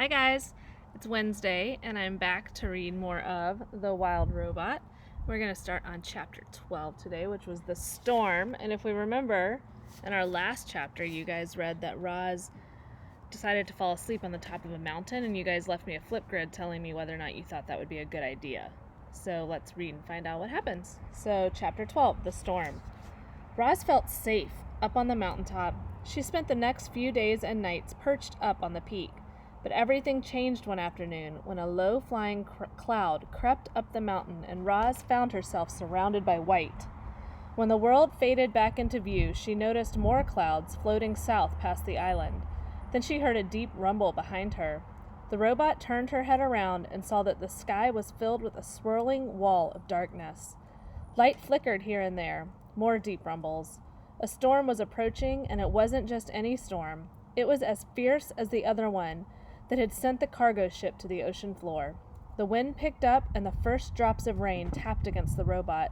Hi guys, it's Wednesday and I'm back to read more of The Wild Robot. We're going to start on chapter 12 today, which was The Storm. And if we remember, in our last chapter you guys read that Roz decided to fall asleep on the top of a mountain, and you guys left me a flip grid telling me whether or not you thought that would be a good idea. So let's read and find out what happens. So chapter 12, The Storm. Roz felt safe up on the mountaintop. She spent the next few days and nights perched up on the peak. But everything changed one afternoon when a low-flying cloud crept up the mountain and Roz found herself surrounded by white. When the world faded back into view, she noticed more clouds floating south past the island. Then she heard a deep rumble behind her. The robot turned her head around and saw that the sky was filled with a swirling wall of darkness. Light flickered here and there, more deep rumbles. A storm was approaching, and it wasn't just any storm. It was as fierce as the other one that had sent the cargo ship to the ocean floor. The wind picked up and the first drops of rain tapped against the robot.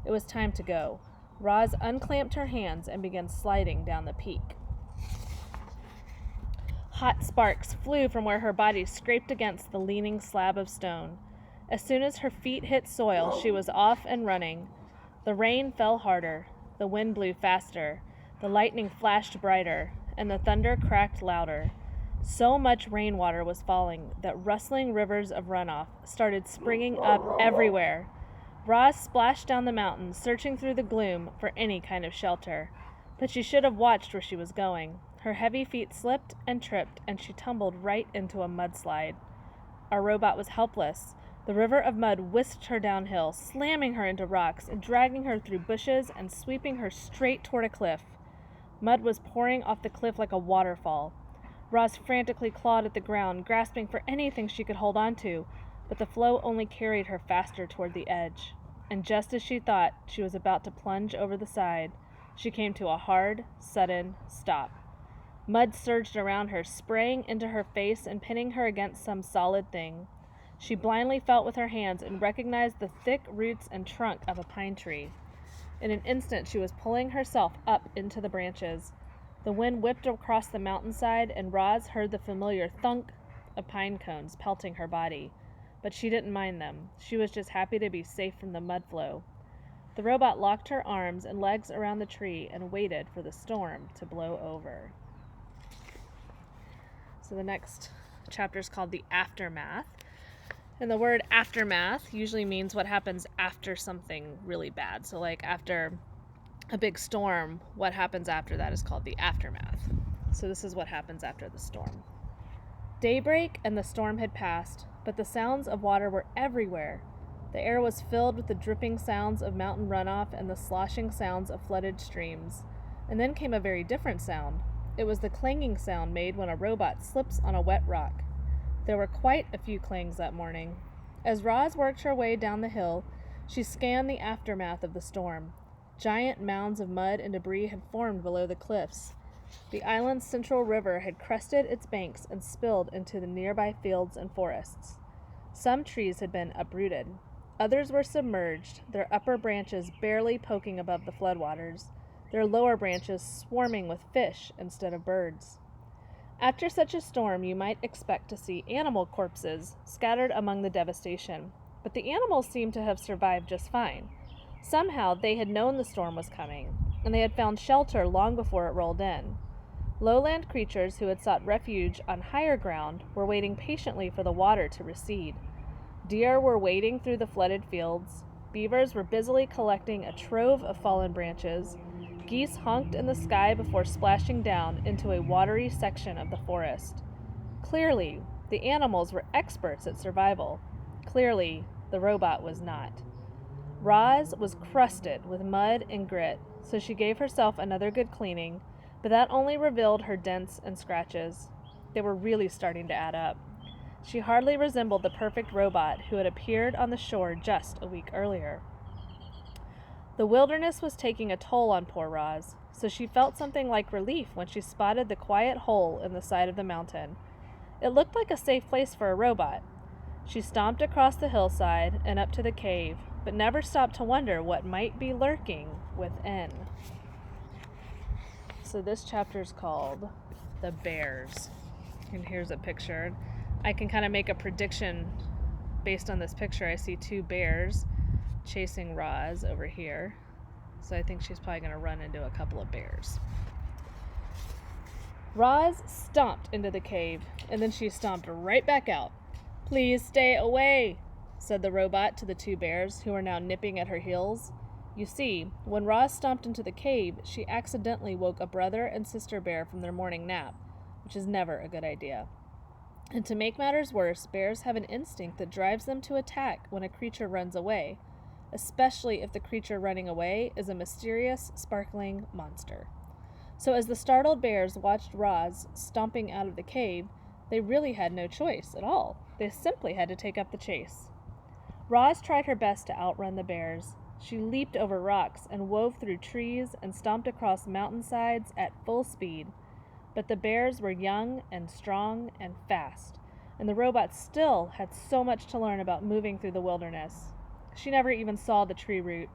It was time to go. Roz unclamped her hands and began sliding down the peak. Hot sparks flew from where her body scraped against the leaning slab of stone. As soon as her feet hit soil, she was off and running. The rain fell harder. The wind blew faster. The lightning flashed brighter, and the thunder cracked louder. So much rainwater was falling that rustling rivers of runoff started springing up everywhere. Roz splashed down the mountain, searching through the gloom for any kind of shelter. But she should have watched where she was going. Her heavy feet slipped and tripped, and she tumbled right into a mudslide. Our robot was helpless. The river of mud whisked her downhill, slamming her into rocks and dragging her through bushes and sweeping her straight toward a cliff. Mud was pouring off the cliff like a waterfall. Roz frantically clawed at the ground, grasping for anything she could hold on to, but the flow only carried her faster toward the edge. And just as she thought she was about to plunge over the side, she came to a hard, sudden stop. Mud surged around her, spraying into her face and pinning her against some solid thing. She blindly felt with her hands and recognized the thick roots and trunk of a pine tree. In an instant, she was pulling herself up into the branches. The wind whipped across the mountainside, and Roz heard the familiar thunk of pine cones pelting her body. But she didn't mind them. She was just happy to be safe from the mud flow. The robot locked her arms and legs around the tree and waited for the storm to blow over. So the next chapter is called The Aftermath. And the word aftermath usually means what happens after something really bad. So like after a big storm, what happens after that is called the aftermath. So this is what happens after the storm. Daybreak and the storm had passed, but the sounds of water were everywhere. The air was filled with the dripping sounds of mountain runoff and the sloshing sounds of flooded streams. And then came a very different sound. It was the clanging sound made when a robot slips on a wet rock. There were quite a few clangs that morning. As Roz worked her way down the hill, she scanned the aftermath of the storm. Giant mounds of mud and debris had formed below the cliffs. The island's central river had crested its banks and spilled into the nearby fields and forests. Some trees had been uprooted. Others were submerged, their upper branches barely poking above the floodwaters, their lower branches swarming with fish instead of birds. After such a storm, you might expect to see animal corpses scattered among the devastation, but the animals seemed to have survived just fine. Somehow they had known the storm was coming, and they had found shelter long before it rolled in. Lowland creatures who had sought refuge on higher ground were waiting patiently for the water to recede. Deer were wading through the flooded fields. Beavers were busily collecting a trove of fallen branches. Geese honked in the sky before splashing down into a watery section of the forest. Clearly, the animals were experts at survival. Clearly, the robot was not. Roz was crusted with mud and grit, so she gave herself another good cleaning, but that only revealed her dents and scratches. They were really starting to add up. She hardly resembled the perfect robot who had appeared on the shore just a week earlier. The wilderness was taking a toll on poor Roz, so she felt something like relief when she spotted the quiet hole in the side of the mountain. It looked like a safe place for a robot. She stomped across the hillside and up to the cave, but never stopped to wonder what might be lurking within. So this chapter is called The Bears. And here's a picture. I can kind of make a prediction based on this picture. I see two bears chasing Roz over here. So I think she's probably going to run into a couple of bears. Roz stomped into the cave, and then she stomped right back out. "Please stay away," said the robot to the two bears, who were now nipping at her heels. You see, when Roz stomped into the cave, she accidentally woke a brother and sister bear from their morning nap, which is never a good idea. And to make matters worse, bears have an instinct that drives them to attack when a creature runs away, especially if the creature running away is a mysterious, sparkling monster. So as the startled bears watched Roz stomping out of the cave, they really had no choice at all. They simply had to take up the chase. Roz tried her best to outrun the bears. She leaped over rocks and wove through trees and stomped across mountainsides at full speed. But the bears were young and strong and fast, and the robot still had so much to learn about moving through the wilderness. She never even saw the tree root.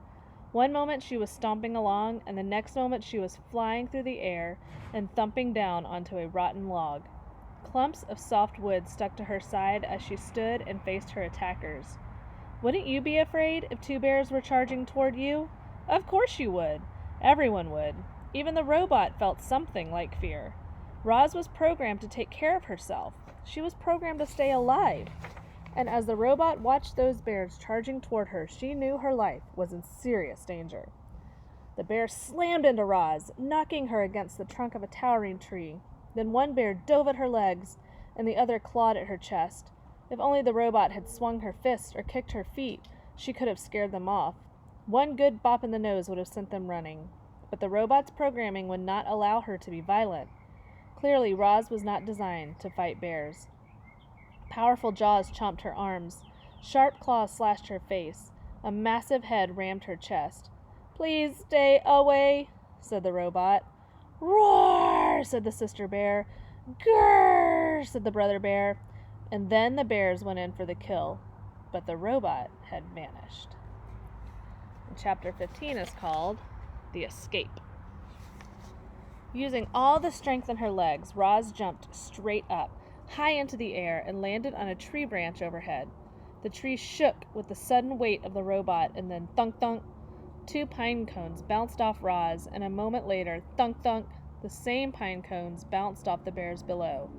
One moment she was stomping along, and the next moment she was flying through the air and thumping down onto a rotten log. Clumps of soft wood stuck to her side as she stood and faced her attackers. Wouldn't you be afraid if two bears were charging toward you? Of course you would. Everyone would. Even the robot felt something like fear. Roz was programmed to take care of herself. She was programmed to stay alive. And as the robot watched those bears charging toward her, she knew her life was in serious danger. The bear slammed into Roz, knocking her against the trunk of a towering tree. Then one bear dove at her legs, and the other clawed at her chest. If only the robot had swung her fist or kicked her feet, she could have scared them off. One good bop in the nose would have sent them running. But the robot's programming would not allow her to be violent. Clearly, Roz was not designed to fight bears. Powerful jaws chomped her arms. Sharp claws slashed her face. A massive head rammed her chest. "Please stay away," said the robot. "Roar," said the sister bear. "Grrr," said the brother bear. And then the bears went in for the kill. But the robot had vanished. And chapter 15 is called The Escape. Using all the strength in her legs, Roz jumped straight up, high into the air, and landed on a tree branch overhead. The tree shook with the sudden weight of the robot, and then thunk-thunk. Two pine cones bounced off Roz, and a moment later, thunk-thunk, the same pine cones bounced off the bears below.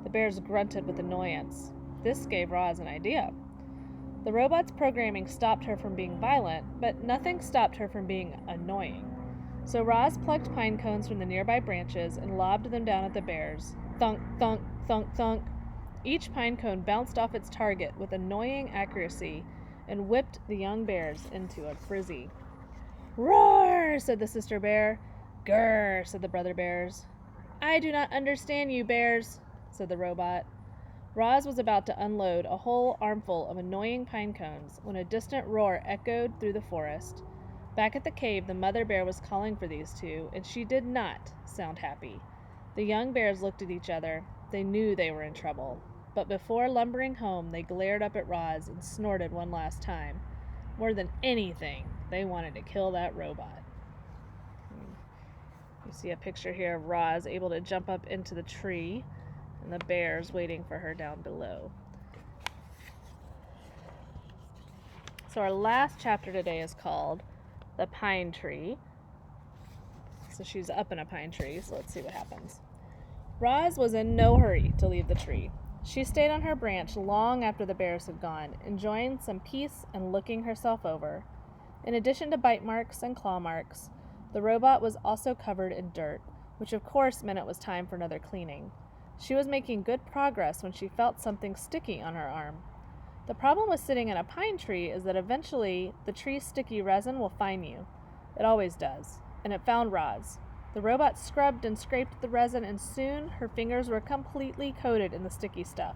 The bears grunted with annoyance. This gave Roz an idea. The robot's programming stopped her from being violent, but nothing stopped her from being annoying. So Roz plucked pine cones from the nearby branches and lobbed them down at the bears. Thunk, thunk, thunk, thunk. Each pine cone bounced off its target with annoying accuracy and whipped the young bears into a frizzy. "Roar," said the sister bear. "Grrr," said the brother bears. "I do not understand you, bears," said the robot. Roz was about to unload a whole armful of annoying pine cones when a distant roar echoed through the forest. Back at the cave, the mother bear was calling for these two, and she did not sound happy. The young bears looked at each other. They knew they were in trouble. But before lumbering home, they glared up at Roz and snorted one last time. More than anything, they wanted to kill that robot. You see a picture here of Roz able to jump up into the tree, and the bears waiting for her down below. So our last chapter today is called The Pine Tree. So she's up in a pine tree, so let's see what happens. Roz was in no hurry to leave the tree. She stayed on her branch long after the bears had gone, enjoying some peace and looking herself over. In addition to bite marks and claw marks, the robot was also covered in dirt, which of course meant it was time for another cleaning. She was making good progress when she felt something sticky on her arm. The problem with sitting in a pine tree is that eventually the tree's sticky resin will find you. It always does. And it found Roz. The robot scrubbed and scraped the resin, and soon her fingers were completely coated in the sticky stuff.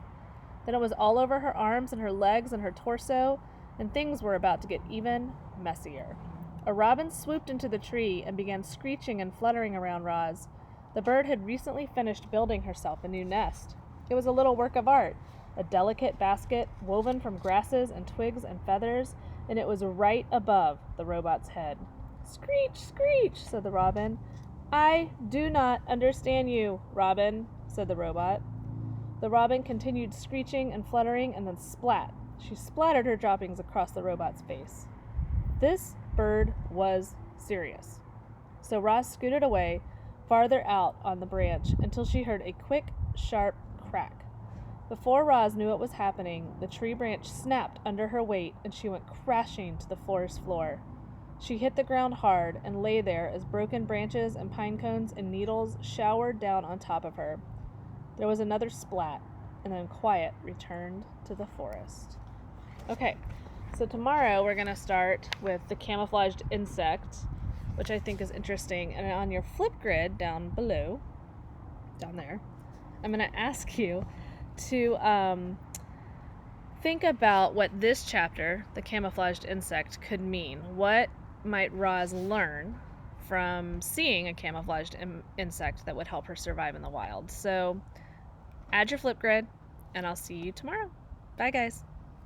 Then it was all over her arms and her legs and her torso, and things were about to get even messier. A robin swooped into the tree and began screeching and fluttering around Roz. The bird had recently finished building herself a new nest. It was a little work of art, a delicate basket woven from grasses and twigs and feathers, and it was right above the robot's head. "Screech, screech," said the robin. "I do not understand you, Robin," said the robot. The robin continued screeching and fluttering, and then splat. She splattered her droppings across the robot's face. This bird was serious. So Roz scooted away, farther out on the branch, until she heard a quick, sharp crack. Before Roz knew what was happening, the tree branch snapped under her weight, and she went crashing to the forest floor. She hit the ground hard and lay there as broken branches and pine cones and needles showered down on top of her. There was another splat, and then quiet returned to the forest. Okay, so tomorrow we're going to start with the camouflaged insect, which I think is interesting. And on your flip grid down below, down there, I'm going to ask you to think about what this chapter, the camouflaged insect, could mean. What might Roz learn from seeing a camouflaged insect that would help her survive in the wild? So add your flip grid, and I'll see you tomorrow. Bye, guys.